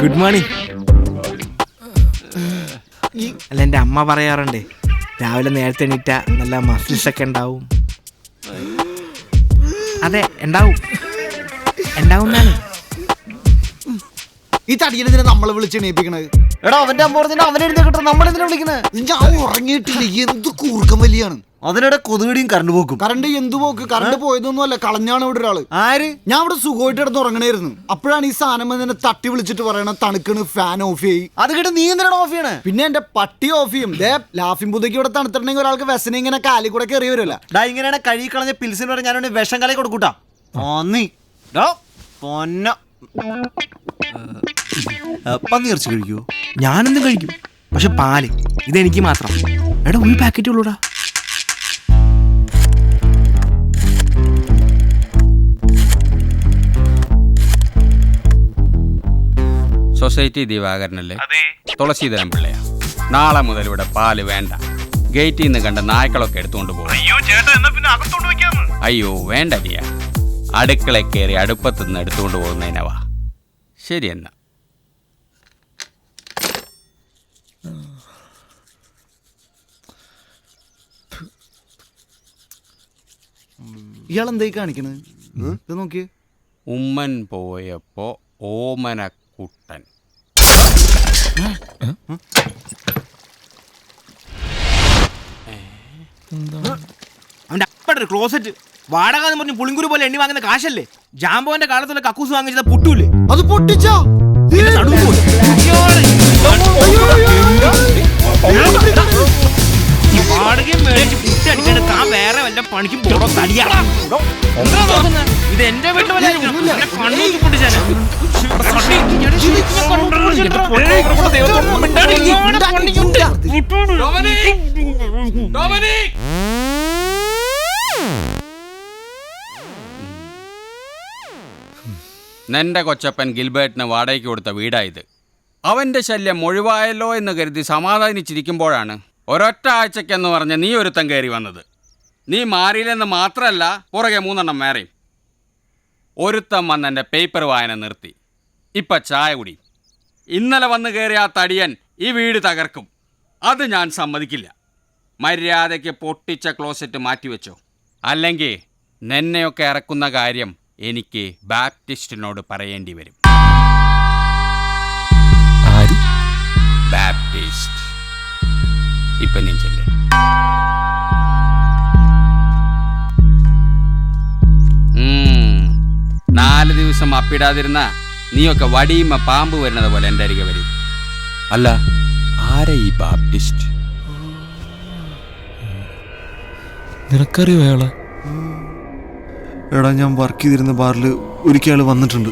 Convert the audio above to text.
Good morning. അല്ല, എൻ്റെ അമ്മ പറയാറുണ്ട് രാവിലെ നേരത്തെ എണീറ്റ നല്ല മസിൽസ് ഒക്കെ ഉണ്ടാവും. അതെ, ഉണ്ടാവും എന്നാണ്. ഈ തടിയനെതിരെ നമ്മളെ വിളിച്ച് എണീപ്പിക്കണത്. എടാ അവന്റെ അമ്മ പറഞ്ഞിട്ട് അവനെഴുന്നേക്കിട്ട് നമ്മളെന്തിനാ വിളിക്കുന്നത്? ഞാൻ ഉറങ്ങിയിട്ടില്ല, എന്ത് കൂർക്കം വലിയാണ്. അതിനിടെ കൊതുകടിയും കറണ്ട് പോക്കും. കറണ്ട് എന്ത് പോക്ക്? കറണ്ട് പോയതൊന്നും അല്ല, കളഞ്ഞാണ് ഇവിടെ ഒരാള്. ആര്? ഞാൻ ഇവിടെ സുഖമായിട്ട് കിടന്ന് ഉറങ്ങണായിരുന്നു. അപ്പോഴാണ് ഈ സാധനം എന്നെ തട്ടി വിളിച്ചിട്ട് പറയണ തണുക്കണ്, ഫാൻ ഓഫ് ചെയ്യും. അത് കേട്ട് നീ എന്തിനാണ് ഓഫ് ചെയ്യണേ? പിന്നെ എന്റെ പട്ടി ഓഫ് ചെയ്യും. ലാഫിംഗ് പുതയ്ക്ക് ഇവിടെ തണുത്തിട്ടുണ്ടെങ്കിൽ ഒരാൾക്ക് വിസന ഇങ്ങനെ കാലിൽ കൂടെ കയറി വരുമല്ല. ഡാ ഇങ്ങനെയാണ് കഴുകി കളഞ്ഞ പിൽസിന് പറഞ്ഞ ഞാനോട് വിഷം കലക്കി കൊടുക്കൂട്ടാ. പന്നി ഇറച്ചി കഴിക്കൂ? ഞാനെന്തും കഴിക്കും, പക്ഷെ പാല് ഇതെനിക്ക് മാത്രം. എടാ, ഒരു പാക്കറ്റ് ഉള്ളൂടാ. സൊസൈറ്റി ദിവാകരനല്ലേ? തുളസീധരൻ പിള്ളയാ. നാളെ മുതൽ ഇവിടെ പാല് വേണ്ട. ഗേറ്റിൽ നിന്ന് കണ്ട നായ്ക്കളൊക്കെ എടുത്തുകൊണ്ട് പോകും. അയ്യോ വേണ്ട ഡിയ, അടുക്കള കയറി അടുപ്പത്ത് നിന്ന് എടുത്തുകൊണ്ട് പോകുന്നതിനവാ. ശരി എന്നാ. ഇയാൾ എന്തായി കാണിക്കണത്? ഇത് നോക്കിയേ. ഉമ്മൻ പോയപ്പോ ഓമനക്കുട്ടൻ. അവന്റെ അപ്പടെ ക്ലോസറ്റ് വാടക എന്ന് പറഞ്ഞ് പുളിങ്കുരു പോലെ എണ്ണി വാങ്ങുന്ന കാശല്ലേ? ജാമ്പോന്റെ കാലത്തുള്ള കക്കൂസ് വാങ്ങിച്ചത് പൊട്ടൂലേ? അത് പൊട്ടിച്ചാ വാടകയും മേടിച്ച് പുട്ടടിക്കേണ്ട താൻ വേറെ വല്ല പണിക്കും പോടോ തടിയാ. ഇത് എന്റെ വീട്ടിൽ നിന്റെ കൊച്ചപ്പൻ ഗിൽബർട്ടിന് വാടകയ്ക്ക് കൊടുത്ത വീടായത്. അവന്റെ ശല്യം ഒഴിവായല്ലോ എന്ന് കരുതി സമാധാനിച്ചിരിക്കുമ്പോഴാണ് ഒരൊറ്റ ആഴ്ചക്കെന്ന് പറഞ്ഞ് നീ ഒരുത്തൻ കയറി വന്നത്. നീ മാറിയില്ലെന്ന് മാത്രമല്ല, പുറകെ 3 വേറെയും. ഒരുത്തൻ വന്ന് എൻ്റെ പേപ്പർ വായന നിർത്തി. ഇപ്പം ചായ കുടി. ഇന്നലെ വന്ന് കയറിയ ആ തടിയൻ ഈ വീട് തകർക്കും. അത് ഞാൻ സമ്മതിക്കില്ല. മര്യാദയ്ക്ക് പൊട്ടിച്ച ക്ലോസറ്റ് മാറ്റിവെച്ചോ, അല്ലെങ്കിൽ നിന്നെയൊക്കെ ഇറക്കുന്ന കാര്യം എനിക്ക് ബാപ്റ്റിസ്റ്റിനോട് പറയേണ്ടി വരും. ബാപ്റ്റിസ്റ്റ്. ഇപ്പൊ നീ ചെല്ലേ. നാല് ദിവസം അപ്പിടാതിരുന്ന നീയൊക്കെ വടിയുമ്മ പാമ്പ് വരുന്നത് പോലെ എൻ്റെ അരികെ വരും. അല്ല, ആരാ ഈ ബാപ്റ്റിസ്റ്റ്? നിനക്കറിയോ അയാളെ? എടാ ഞാൻ വർക്ക് ചെയ്തിരുന്ന ബാറിൽ ഒരിക്കൽ വന്നിട്ടുണ്ട്.